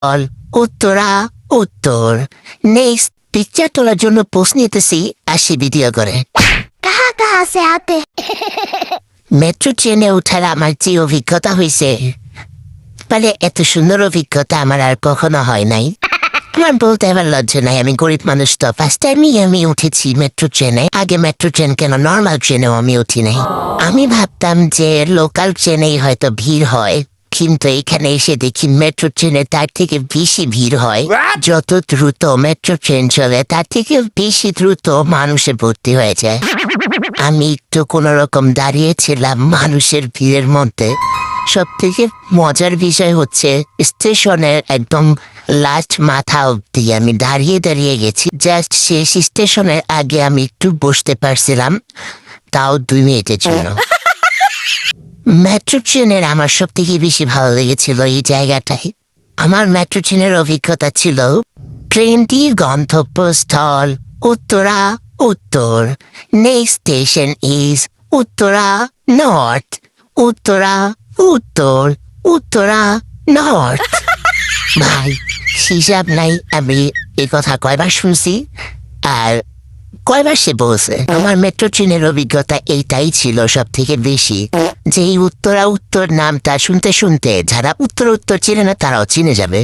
All Uttara উত্তর next picture তোলার জন্য পোস্ট নিতেছি আসি ভিডিও করে। कहाँ कहाँ से आते মেট্রো ট্রেনে ওঠার আমার যে অভিজ্ঞতা হয়েছে মানে এত সুন্দর অভিজ্ঞতা আমার আর কখনো হয় নাই। আমার বলতে এবার লজ্জা নাই, আমি গরিব মানুষ তো ফার্স্ট টাইমই আমি উঠেছি মেট্রো ট্রেনে। আগে মেট্রো ট্রেন কেন নর্মাল ট্রেনেও আমি উঠি নাই। আমি ভাবতাম যে লোকাল ট্রেনেই হয়তো ভিড় হয়, কিন্তু এখানে এসে দেখি মেট্রো ট্রেনে তার থেকে বেশি ভিড় হয়। যত দ্রুত মেট্রো ট্রেন চলে তার থেকে বেশি দ্রুত মানুষে ভর্তি হয়ে যায়। আমি একটু কোনো রকম দাঁড়িয়েছিলাম মানুষের ভিড়ের মধ্যে। সব থেকে মজার বিষয় হচ্ছে স্টেশনের একদম লাস্ট মাথা অব্দি আমি দাঁড়িয়ে দাঁড়িয়ে গেছি। জাস্ট শেষ স্টেশনের আগে আমি একটু বসতে পারছিলাম, তাও 2 মিনিটের জন্য। মেট্রো ট্রেনের আমার সব থেকে বেশি ভালো লেগেছিল এই জায়গাটায়। আমার মেট্রো ট্রেনের অভিজ্ঞতা ছিল ট্রেনটির গন্তব্যস্থল উত্তরা উত্তর। Next station is Uttara north. Uttara উত্তর উত্তরা নর্থ। ভাই হিসাব নাই আমি এই কথা কয়বার শুনছি আর কয়বার সে বলছে। আমার মেট্রো ট্রেনের অভিজ্ঞতা এইটাই ছিল সব থেকে বেশি, যে এই উত্তরা উত্তর নামটা শুনতে শুনতে যারা উত্তর উত্তর চিনে না তারাও চিনে যাবে।